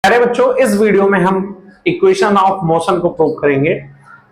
प्यारे बच्चों, इस वीडियो में हम इक्वेशन ऑफ मोशन को प्रूव करेंगे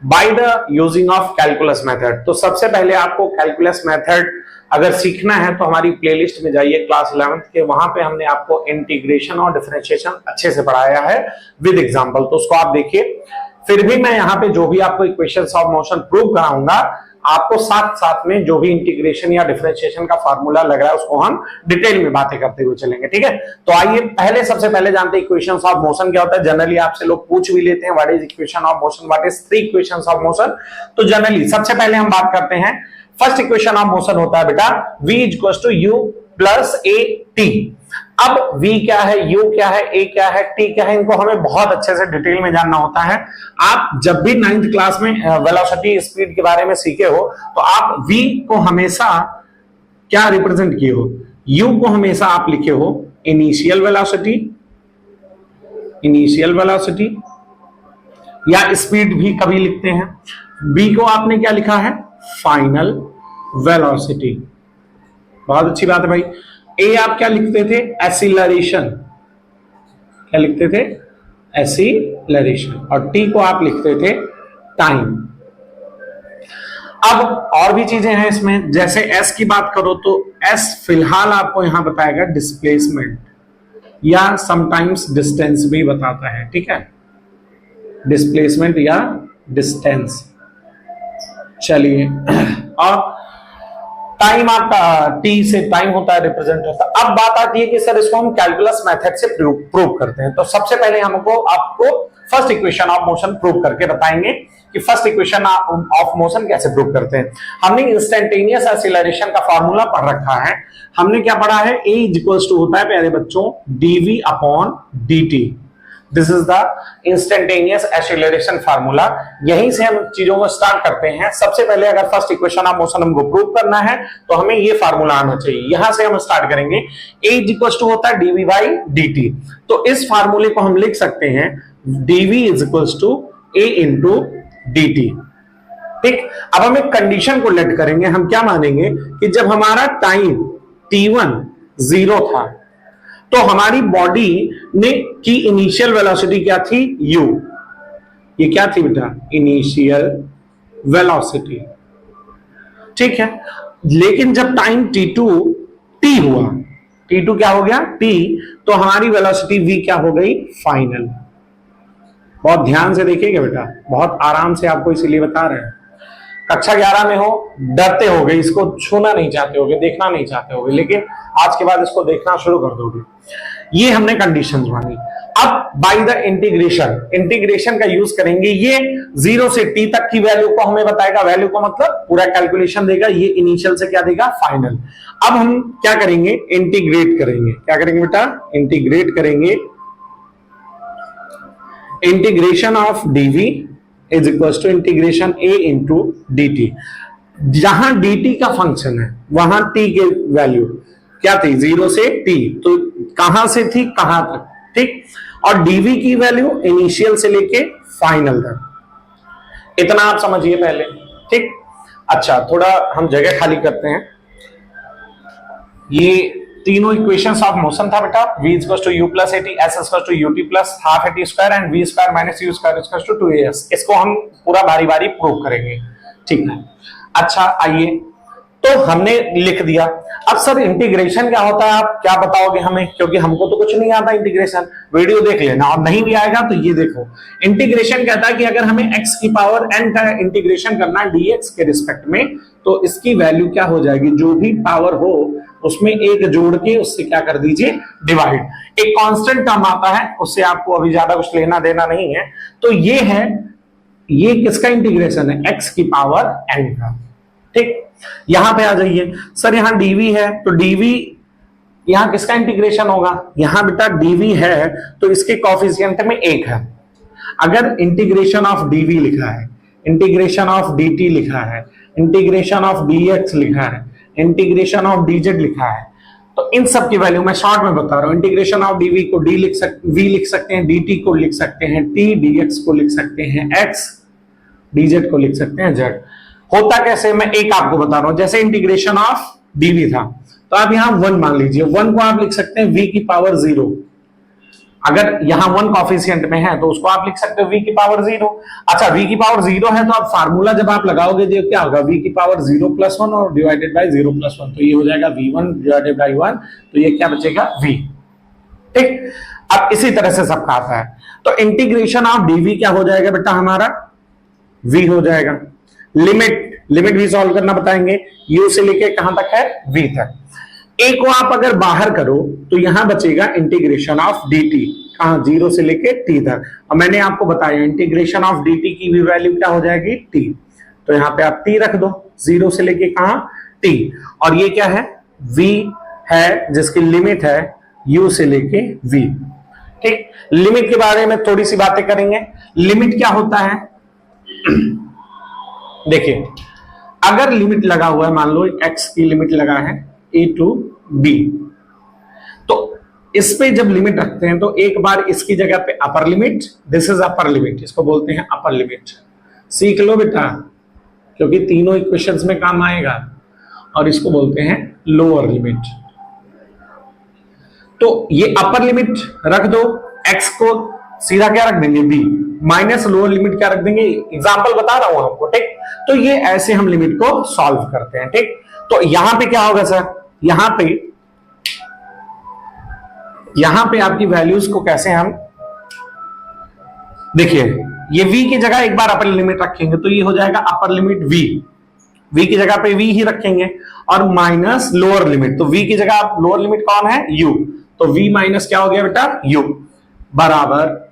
by the using of calculus method. तो सबसे पहले आपको कैलकुलस मेथड अगर सीखना है तो हमारी प्लेलिस्ट में जाइए क्लास 11th के, वहां पे हमने आपको इंटीग्रेशन और डिफरेंशिएशन अच्छे से पढ़ाया है विद एग्जांपल, तो उसको आप देखिए। फिर भी मैं यहाँ पे जो भी आपको इक्वेशंस ऑफ मोशन प्रूव कराऊंगा, आपको साथ साथ में जो भी इंटीग्रेशन या डिफरेंशिएशन का फार्मूला लग रहा है उसको हम डिटेल में बातें करते हुए चलेंगे, ठीक है। तो आइए सबसे पहले जानते हैं इक्वेशंस ऑफ मोशन क्या होता है। जनरली आपसे लोग पूछ भी लेते हैं what is equation of motion, what is three equations of motion. तो जनरली सबसे पहले हम बात करते हैं, फर्स्ट इक्वेशन ऑफ मोशन होता है बेटा v equals to u plus a t. अब v क्या है, u क्या है, a क्या है, t क्या है, इनको हमें बहुत अच्छे से डिटेल में जानना होता है। आप जब भी 9th क्लास में वेलोसिटी स्पीड के बारे में सीखे हो तो आप v को हमेशा क्या रिप्रेजेंट किए हो, u को हमेशा आप लिखे हो इनिशियल वेलोसिटी या स्पीड भी कभी लिखते हैं। b को आपने क्या लिखा है, फाइनल वेलोसिटी। बहुत अच्छी बात है भाई। ए आप क्या लिखते थे, एक्सीलरेशन, क्या लिखते थे, एक्सीलरेशन। और टी को आप लिखते थे टाइम। अब और भी चीजें हैं इसमें, जैसे एस की बात करो तो एस फिलहाल आपको यहां बताएगा डिस्प्लेसमेंट या समटाइम्स डिस्टेंस भी बताता है, ठीक है, डिस्प्लेसमेंट या डिस्टेंस। चलिए, और टाइम आपका टी से टाइम होता है, रिप्रेजेंट होता है। अब बात आती है कि सर इसको हम कैलकुलस मेथड से प्रूव करते हैं। तो सबसे पहले हमको आपको first equation of motion prove करके बताएंगे कि फर्स्ट इक्वेशन ऑफ मोशन कैसे प्रूव करते हैं। हमने इंस्टेंटेनियस एक्सीलरेशन का फॉर्मूला पढ़ रखा है। हमने क्या पढ़ा है, ए इक्वल्स टू होता है प्यारे बच्चों dv upon d. This is the instantaneous acceleration formula. यहीं से हम चीजों को स्टार्ट करते हैं। सबसे पहले अगर फर्स्ट इक्वेशन ऑफ मोशन हमको प्रूव करना है तो हमें ये फार्मूला आना चाहिए, यहां से हम स्टार्ट करेंगे। ए इक्वल्स टू होता है डीवी बाई डी। तो इस फार्मूले को हम लिख सकते हैं dv is equals to a into d t, ठीक। अब हम एक कंडीशन को लेट करेंगे। हम क्या मानेंगे कि जब हमारा टाइम t1 0 था तो हमारी बॉडी ने की इनिशियल वेलोसिटी क्या थी, u। ये क्या थी बेटा, इनिशियल वेलोसिटी, ठीक है। लेकिन जब टाइम t2 t हुआ, t2 क्या हो गया, t, तो हमारी वेलोसिटी v क्या हो गई, फाइनल। बहुत ध्यान से देखिएगा बेटा, बहुत आराम से आपको इसीलिए बता रहे हैं। कक्षा 11 में हो, डरते होगे, इसको छूना नहीं चाहते होगे, देखना नहीं चाहते होगे, लेकिन आज के बाद इसको देखना शुरू कर दोगे। ये हमने कंडीशंस मानी। अब बाय द इंटीग्रेशन का यूज करेंगे। ये 0 से t तक की वैल्यू को हमें बताएगा, वैल्यू को मतलब पूरा कैलकुलेशन देगा। ये इनिशियल से क्या देगा, फाइनल। अब हम क्या करेंगे, इंटीग्रेट करेंगे। क्या करेंगे बेटा, इंटीग्रेट करेंगे। Integration of dv is equal to integration a into d t. जहां dt का फंक्शन है वहां t के वैल्यू क्या थी, 0 से t, तो कहां से थी कहां तक, ठीक। और dv की वैल्यू इनिशियल से लेके फाइनल तक। इतना आप समझिए पहले, ठीक। अच्छा, थोड़ा हम जगह खाली करते हैं। ये तीनों इक्वेशंस ऑफ मोशन था बेटा, v equals to u plus at, s equals to ut plus half at square and v square minus u square equals to 2as। इसको हम पूरा बारी बारी प्रूव करेंगे, ठीक है। अच्छा, आइए, तो हमने लिख दिया। अब सर इंटीग्रेशन क्या होता है, आप क्या बताओगे हमें, क्योंकि हमको तो कुछ नहीं आता इंटीग्रेशन। वीडियो देख लेना, और नहीं भी आएगा तो ये देखो। इंटीग्रेशन कहता है कि अगर हमें x की पावर n का इंटीग्रेशन करना है dx के रिस्पेक्ट में, तो इसकी वैल्यू क्या हो जाएगी, जो भी पावर हो उसमें एक जोड़ के उससे क्या कर दीजिए, डिवाइड। एक कांस्टेंट टर्म आता है, उससे आपको अभी ज्यादा कुछ लेना देना नहीं है। तो ये है, ये किसका इंटीग्रेशन है, x की पावर n का, ठीक। यहां पे आ जाइए, सर यहां dv है तो dv यहां किसका इंटीग्रेशन होगा, यहां बेटा dv है तो इसके कोफिशिएंट में 1 है। अगर इंटीग्रेशन ऑफ dv लिखा है, इंटीग्रेशन ऑफ dt लिखा है, इंटीग्रेशन ऑफ dx लिखा है, इंटीग्रेशन ऑफ dz लिखा है, तो इन सब की वैल्यू मैं शॉर्ट में बता रहा हूं। इंटीग्रेशन ऑफ dv को v लिख सकते हैं, dt को लिख सकते हैं t, dx को लिख सकते हैं x, dz को लिख सकते हैं z। होता कैसे, मैं एक आपको बता रहा हूं। जैसे इंटीग्रेशन ऑफ dv था, तो आप यहां 1 मान लीजिए, 1 को आप लिख सकते हैं v की पावर 0, अगर यहां 1 कॉफिशिएंट में है तो उसको आप लिख सकते हो v की पावर 0। अच्छा, v की पावर 0 है तो आप फार्मूला जब आप लगाओगे तो क्या होगा, v की पावर 0 + 1 और डिवाइडेड बाय 0 + 1, तो ये हो जाएगा v1 डिवाइडेड बाय 1, तो ये क्या बचेगा v। ठीक, अब इसी तरह से सबका आता है, तो इंटीग्रेशन ऑफ dv क्या हो जाएगा बेटा हमारा, v हो जाएगा। लिमिट भी सॉल्व करना बताएंगे, u से लेके कहां तक है, v तक। a को आप अगर बाहर करो तो यहां बचेगा इंटीग्रेशन ऑफ dt, कहां, 0 से लेके t तक। और मैंने आपको बताया इंटीग्रेशन ऑफ dt की भी वैल्यू क्या हो जाएगी, t, तो यहां पे आप t रख दो, 0 से लेके कहां, t, और ये क्या है, v है जिसकी लिमिट है u से लेके v। ठीक, लिमिट के बारे में थोड़ी सी बातें करेंगे। लिमिट क्या होता है, देखिए अगर लिमिट लगा हुआ है, मान लो x की लिमिट लगा है a टू b, तो इस पे जब लिमिट रखते हैं तो एक बार इसकी जगह पे upper limit, this is upper limit, इसको बोलते हैं अपर लिमिट, सीख लो बेटा क्योंकि तीनों इक्वेशंस में काम आएगा, और इसको बोलते हैं लोअर लिमिट। तो ये अपर लिमिट रख दो, x को सीधा क्या रख देंगे b, माइनस लोअर लिमिट क्या रख देंगे, एग्जांपल बता रहा हूं आपको। ठीक, तो ये ऐसे हम लिमिट को सॉल्व करते हैं। ठीक, तो यहां पे क्या होगा सर, यहां पे आपकी वैल्यूज को कैसे हम, देखिए ये v की जगह एक बार अपर लिमिट रखेंगे तो ये हो जाएगा अपर लिमिट v की जगह पे v ही रखेंगे, और माइनस लोअर लिमिट, तो v की जगह आप लोअर लिमिट कौन है, u, तो v माइनस क्या हो गया बेटा, u, बराबर,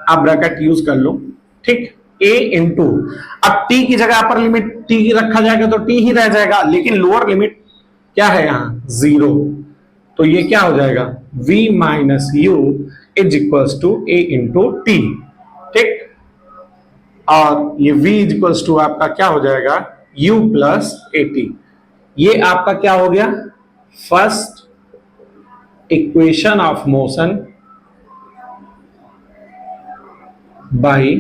आप ब्रैकेट यूज कर लो। ठीक, a इंटू, अब t की जगह अपर लिमिट t रखा जाएगा तो t ही रह जाएगा, लेकिन लोअर लिमिट क्या है यहां, 0, तो ये क्या हो जाएगा, v minus u is equals to a into t. ठीक, और ये v इज इक्वल्स टू आपका क्या हो जाएगा, u प्लस ए टी। ये आपका क्या हो गया, first equation of motion by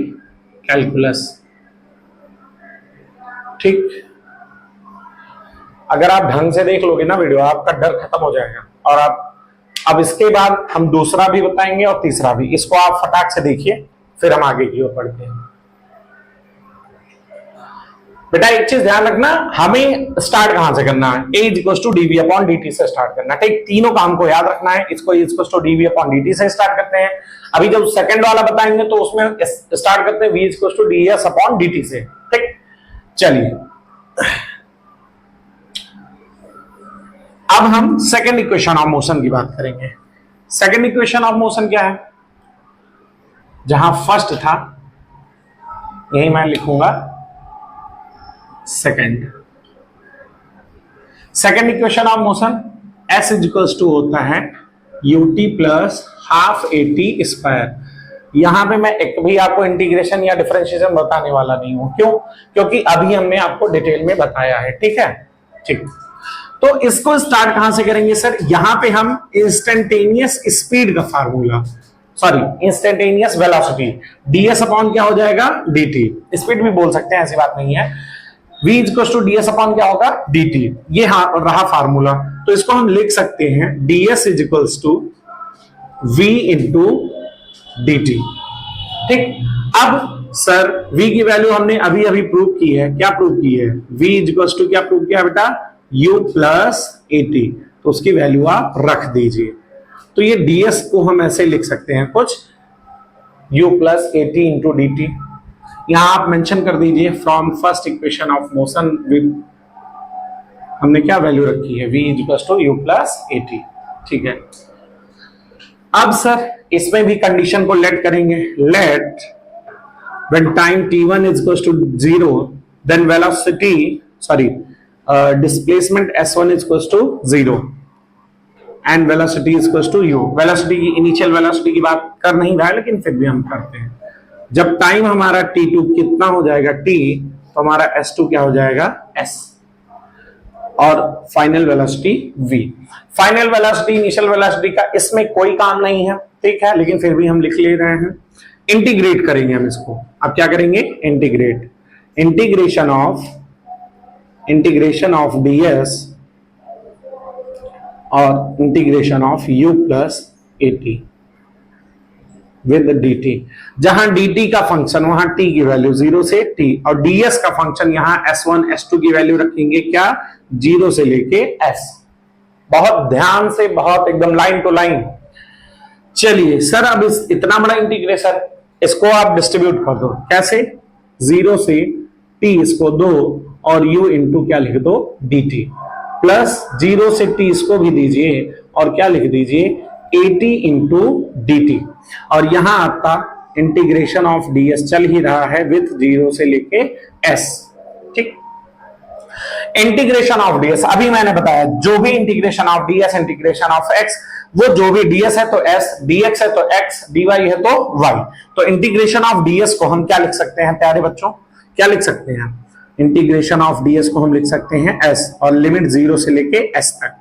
calculus. ठीक, अगर आप ढंग से देख लोगे ना वीडियो, आपका डर खत्म हो जाएगा। और आप अब इसके बाद हम दूसरा भी बताएंगे और तीसरा भी, इसको आप फटाक से देखिए फिर हम आगे की ओर बढ़ते हैं। बेटा एक चीज ध्यान रखना, हमें स्टार्ट कहां से करना है, a equals to dv upon dt से स्टार्ट करना है। ठीक, तीनों काम को याद रखना है, इसको equals to dv upon dt से स्टार्ट करते हैं। अभी जब सेकंड वाला बताएंगे तो उसमें स्टार्ट करते हैं v equals to ds upon dt से। ठीक, चलिए अब हम सेकंड इक्वेशन ऑफ मोशन की बात करेंगे। सेकंड इक्वेशन ऑफ मोशन क्या है, जहां फर्स्ट था यही मैं लिखूंगा second equation of motion, s is equals to होता है ut plus half a t square. यहां पे मैं एक भी आपको इंटीग्रेशन या डिफरेंशिएशन बताने वाला नहीं हूं, क्यों, क्योंकि अभी हमने आपको डिटेल में बताया है। ठीक है, ठीक, तो इसको स्टार्ट कहां से करेंगे सर, यहां पे हम इंस्टेंटेनियस स्पीड का formula, sorry instantaneous velocity, ds upon क्या हो जाएगा, dt, स्पीड भी बोल सकते हैं, ऐसी बात नहीं है। v equals to ds upon क्या होगा, dt, ये रहा फार्मूला, तो इसको हम लिख सकते हैं ds is equals to v into dt। ठीक, अब सर v की वैल्यू हमने अभी अभी प्रूव की है, क्या प्रूव की है, v इज इक्वल्स टू क्या प्रूव किया बेटा, u प्लस ए टी, तो उसकी वैल्यू आप रख दीजिए। तो ये ds को हम ऐसे लिख सकते हैं कुछ, u plus a t into d t. यहां आप मेंशन कर दीजिए from first equation of motion with, हमने क्या वैल्यू रखी है, v equals to u plus a t. ठीक है, अब सर इसमें भी कंडीशन को लेट करेंगे, let when time t1 is equals to 0 then velocity, sorry displacement s1 is equals to 0 and velocity is equals to u। Velocity की, initial velocity की बात कर नहीं रहा है, लेकिन फिर भी हम करते हैं। जब टाइम हमारा t2 कितना हो जाएगा t, तो हमारा s2 क्या हो जाएगा s, और final velocity v। Final velocity initial velocity का इसमें कोई काम नहीं है, ठीक है, लेकिन फिर भी हम लिख ले रहे हैं। इंटीग्रेट करेंगे हम इसको, अब क्या करेंगे, इंटीग्रेट, इंटीग्रेशन ऑफ ds और integration of u plus a T. With dt। जहां dt का फंक्शन वहां t की वैल्यू 0 से t, और ds का फंक्शन यहां s1 s2 की वैल्यू रखेंगे क्या, 0 से लेके s। बहुत ध्यान से, बहुत एकदम लाइन टू लाइन। चलिए सर, अब इस इतना बड़ा इंटीग्रेशन, इसको आप डिस्ट्रीब्यूट कर दो। कैसे, 0 से t इसको दो और u इंटू क्या लिख दो, dt, प्लस 0 से t इसको भी दीजिए और क्या लिख दीजिए, 80 इंटू dt। और यहां आपका इंटीग्रेशन ऑफ ds चल ही रहा है विथ 0 से लेके s। ठीक, इंटीग्रेशन ऑफ ds, अभी मैंने बताया जो भी integration of ds, integration of x, वो जो भी ds है तो s, dx है तो x, dy है तो y। तो इंटीग्रेशन ऑफ ds को हम क्या लिख सकते हैं प्यारे बच्चों, क्या लिख सकते हैं, इंटीग्रेशन ऑफ ds को हम लिख सकते हैं s, और लिमिट 0 से लेके s तक।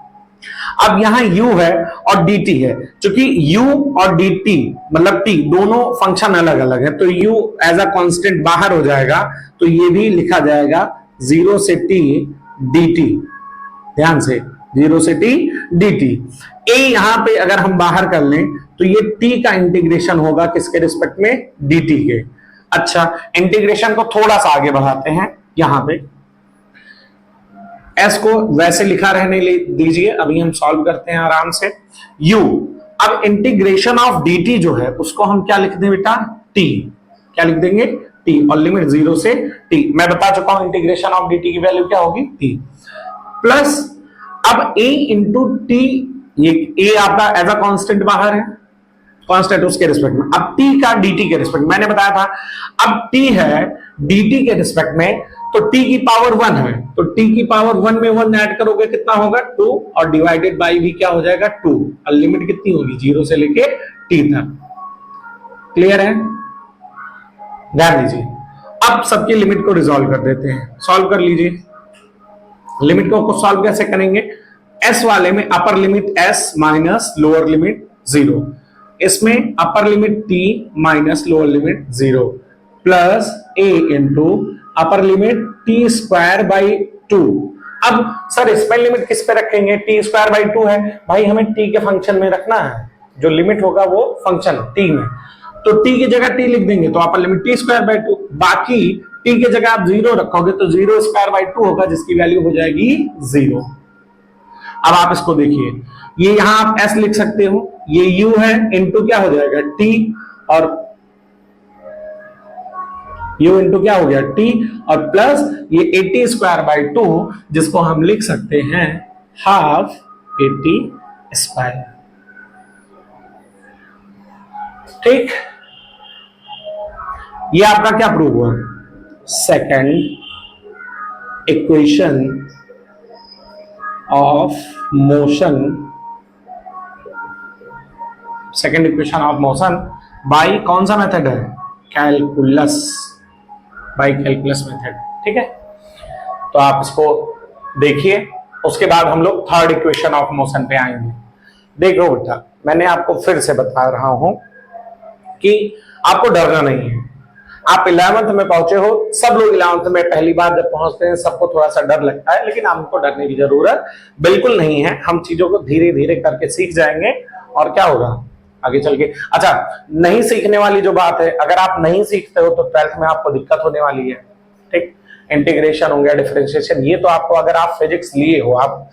अब यहां u है और dt है, क्योंकि u और dt मतलब t दोनों फंक्शन अलग अलग है, तो u एज अ कांस्टेंट बाहर हो जाएगा, तो ये भी लिखा जाएगा 0 से t dt। ध्यान से, 0 से t dt। a यहां पे अगर हम बाहर कर लें तो ये t का इंटीग्रेशन होगा किसके रिस्पेक्ट में, dt के। अच्छा, इंटीग्रेशन को थोड़ा सा आगे बढ़ाते हैं, यहां पे s को वैसे लिखा रहने दीजिए, अभी हम सॉल्व करते हैं आराम से। u, अब इंटीग्रेशन ऑफ dt जो है उसको हम क्या लिख दें बेटा, t, क्या लिख देंगे, t, और लिमिट 0 से t। मैं बता चुका हूं इंटीग्रेशन ऑफ dt की वैल्यू क्या होगी, t, प्लस अब a इंटू टी, ये a आपका एज अ कांस्टेंट बाहर है, कांस्टेंट उसके रिस्पेक्ट में, अब t का dt के रिस्पेक्ट, मैंने बताया था अब t है dt के रिस्पेक्ट में, तो t की पावर 1 है, तो t की पावर 1 में 1 ऐड करोगे कितना होगा, 2, और डिवाइडेड बाई भी क्या हो जाएगा, 2, और लिमिट कितनी होगी, 0 से लेके t तक। क्लियर है, ध्यान दीजिए। अब सबकी लिमिट को रिजॉल्व कर देते हैं, सॉल्व कर लीजिए। लिमिट को सॉल्व कैसे करेंगे, s वाले में upper limit s minus lower limit 0, इसमें upper limit t minus lower limit 0, plus a into upper limit t square by 2। अब सर इसमें लिमिट किस पे रखेंगे, t स्क्वायर बाई 2 है, भाई हमें t के फंक्शन में रखना है, जो लिमिट होगा वो फंक्शन t में, तो t की जगह t लिख देंगे तो upper limit t square by 2, बाकी t की जगह आप 0 रखोगे तो 0 स्क्वायर बाई 2 होगा, जिसकी वैल्यू हो जाएगी 0। अब आप इसको देखिए, ये यहां आप s लिख सकते हो, ये u है इंटू क्या हो जाएगा t, और u इंटू क्या हो गया t, और प्लस ये 80 स्क्वायर बाई 2, जिसको हम लिख सकते हैं हाफ 80 स्क्वायर। ठीक, ये आपका क्या प्रूव हुआ, second equation of motion, second equation of motion by कौन सा मेथड है, कैलकुलस, बाय कैलकुलस मेथड। ठीक है, तो आप इसको देखिए, उसके बाद हम लोग थर्ड इक्वेशन ऑफ मोशन पे आएंगे। देखो बेटा, मैंने आपको फिर से बता रहा हूं कि आपको डरना नहीं है। आप 11th में पहुंचे हो, सब लोग 11th में पहली बार जब पहुंचते हैं सबको थोड़ा सा डर लगता है, लेकिन आपको डरने की जरूरत बिल्कुल नहीं है। हम चीजों को धीरे धीरे करके सीख जाएंगे और क्या होगा आगे चल के। अच्छा, नहीं सीखने वाली जो बात है, अगर आप नहीं सीखते हो तो 12th में आपको दिक्कत होने वाली है। ठीक, इंटीग्रेशन हो गया, डिफरेंशिएशन, ये तो आपको, अगर आप फिजिक्स लिए हो, आप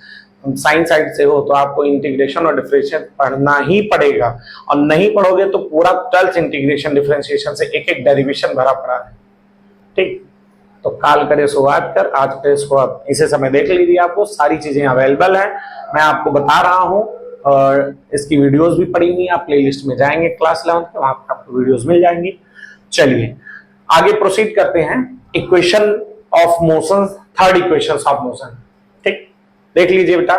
साइंस साइड से हो, तो आपको इंटीग्रेशन और डिफरेंशिएशन पढ़ना ही पड़ेगा, और नहीं पढ़ोगे तो पूरा 12th इंटीग्रेशन डिफरेंशिएशन से एक एक डेरिवेशन भरा पड़ा है। ठीक, तो काल करे सो बात कर, आज करे सो आप इसे समय देख लीजिए, आपको सारी चीजें अवेलेबल है, मैं आपको बता रहा हूं, और इसकी वीडियोस भी पड़ी हुई है, आप प्लेलिस्ट में जाएंगे क्लास 11 के, वहां पर आपको वीडियोस मिल जाएंगी। चलिए आगे प्रोसीड करते हैं, equation of motion, third equation of motion. ठीक, देख लीजिए बेटा,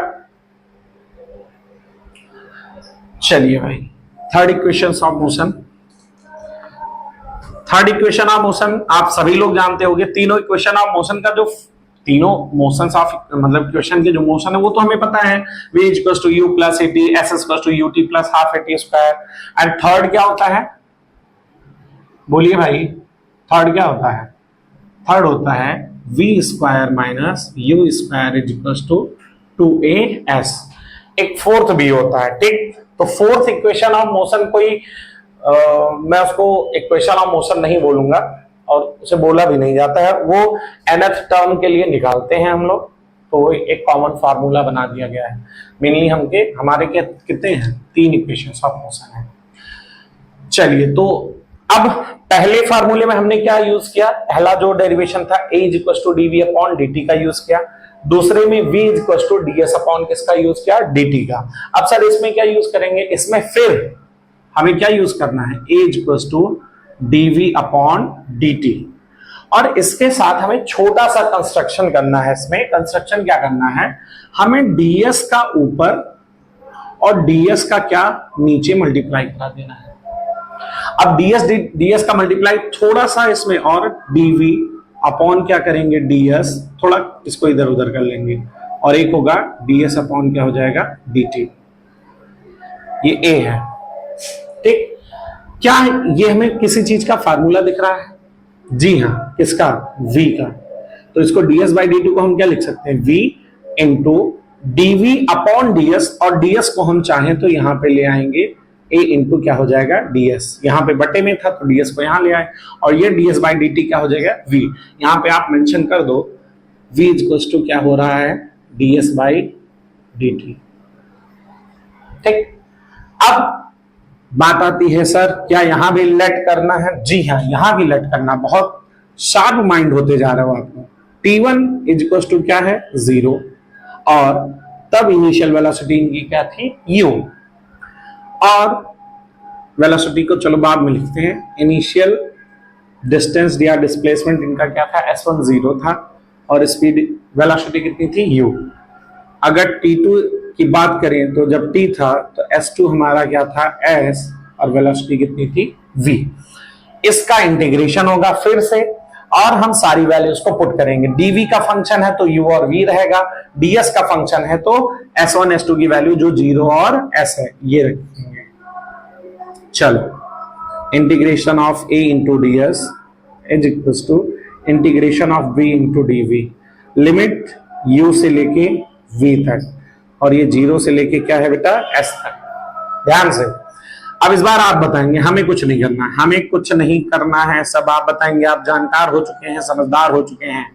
चलिए भाई, third equation of motion. Third equation of motion आप सभी लोग जानते होंगे, तीनों इक्वेशन ऑफ मोशन का जो तीनों मोशंस ऑफ मतलब इक्वेशन के जो मोशन है वो तो हमें पता है, v equals to u plus at, s equals to ut plus half at square. And third क्या होता है, बोलिए भाई, थर्ड क्या होता है, थर्ड होता है v square minus u square is equals to 2as। एक फोर्थ भी होता है। ठीक, तो फोर्थ इक्वेशन ऑफ मोशन कोई मैं उसको इक्वेशन ऑफ मोशन नहीं बोलूंगा और उसे बोला भी नहीं जाता है, वो nth टर्म के लिए निकालते हैं हम लोग। तो एक कॉमन फार्मूला बना दिया गया है। मेनली हमारे कितने हैं, 3 इक्वेशंस ऑफ मोशन है। चलिए, तो अब पहले फार्मूले में हमने क्या यूज किया, पहला जो डेरिवेशन था a = dv अपॉन dt का यूज किया। दूसरे में v = ds अपॉन किसका यूज किया, dt का। अब सर इसमें क्या यूज करेंगे, इसमें फिर हमें क्या यूज करना है, a = dv अपॉन dt। और इसके साथ हमें छोटा सा कंस्ट्रक्शन करना है। इसमें कंस्ट्रक्शन क्या करना है, हमें ds का ऊपर और ds का क्या नीचे मल्टीप्लाई करा देना है। अब ds का मल्टीप्लाई थोड़ा सा इसमें और dv अपॉन क्या करेंगे, ds, थोड़ा इसको इधर उधर कर लेंगे और एक होगा ds अपॉन क्या हो जाएगा, dt। ये a है, ठीक। क्या ये हमें किसी चीज का फार्मूला दिख रहा है, जी हाँ, किसका, v का। तो इसको ds/dt को हम क्या लिख सकते हैं, v into dv upon ds, और ds को हम चाहें तो यहां पे ले आएंगे a इंटू क्या हो जाएगा, ds। यहां पे बटे में था तो ds को यहां ले आए, और ये ds/dt क्या हो जाएगा, v। यहां पे आप मेंशन कर दो v = क्या हो रहा है, ds/dt, ठीक। अब बात आती है सर क्या यहां भी लेट करना है, जी हाँ, यहां भी लेट करना। बहुत शार्प माइंड होते जा रहे हो आप। t1 = क्या है, 0, और तब इनिशियल वेलोसिटी इनकी क्या थी, u। और वेलोसिटी को चलो बाद में लिखते हैं। इनिशियल डिस्टेंस या डिस्प्लेसमेंट इनका क्या था, s1 0 था, और स्पीड वेलोसिटी कितनी थी, u। अगर t2 की बात करें तो जब t था तो s2 हमारा क्या था, s, और वेलोसिटी कितनी थी, v। इसका इंटीग्रेशन होगा फिर से, और हम सारी वैल्यूज को पुट करेंगे। dv का फंक्शन है तो u और v रहेगा, ds का फंक्शन है तो s1 s2 की वैल्यू जो 0 और s है ये रखेंगे। चलो, integration of a into ds = integration of v into dv, limit u से लेके v तक, और ये 0 से लेके क्या है बेटा, s तक। ध्यान से अब इस बार आप बताएंगे, हमें कुछ नहीं करना, हमें कुछ नहीं करना है, सब आप बताएंगे। आप जानकार हो चुके हैं, समझदार हो चुके हैं।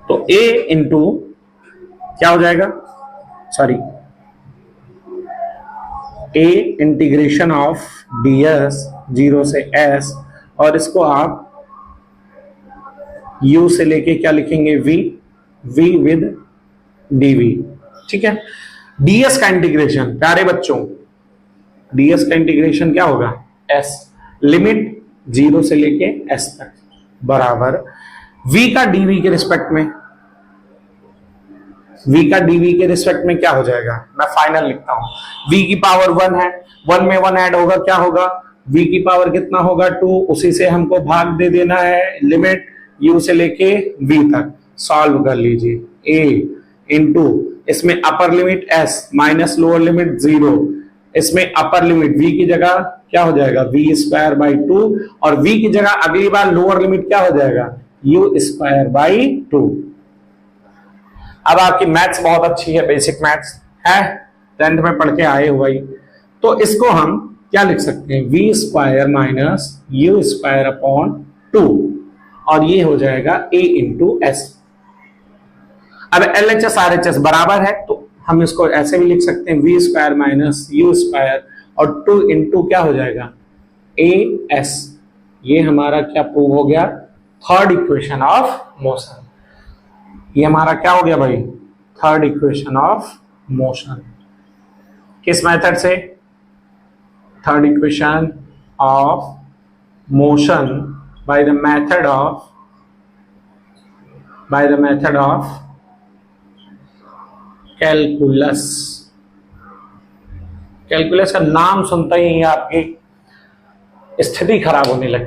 तो a इंटू क्या हो जाएगा, sorry, a integration of ds 0 से s, और इसको आप u से लेके क्या लिखेंगे, v विद dv, ठीक है। ds का इंटीग्रेशन, प्यारे बच्चों, ds का इंटीग्रेशन क्या होगा, s, लिमिट 0 से लेके s तक, बराबर v का dv के रिस्पेक्ट में, v का dv के रिस्पेक्ट में क्या हो जाएगा, मैं फाइनल लिखता हूं, v की पावर 1 है, 1 में 1 ऐड होगा, क्या होगा, v की पावर कितना होगा, 2, उसी से हमको भाग दे देना है, लिमिट u से लेके v तक। सॉल्व कर लीजिए, a इंटू इसमें upper limit s minus lower limit 0, इसमें अपर लिमिट v की जगह क्या हो जाएगा, v²/2, और v की जगह अगली बार लोअर लिमिट क्या हो जाएगा, u²/2। अब आपकी मैथ्स बहुत अच्छी है, बेसिक मैथ्स है, 10th में पढ़ के आए हुआ ही, तो इसको हम क्या लिख सकते हैं, v² - u²/2, और ये हो जाएगा a इंटू s। अब LHS RHS बराबर है तो हम इसको ऐसे भी लिख सकते हैं, v² - u², और 2 इंटू क्या हो जाएगा, as। ये हमारा क्या प्रूव हो गया, थर्ड इक्वेशन ऑफ मोशन। ये हमारा क्या हो गया भाई, थर्ड इक्वेशन ऑफ मोशन। किस मेथड से, third equation of motion by the method of calculus. Calculus का नाम सुनते ही आपकी स्थिति खराब होने लगती है।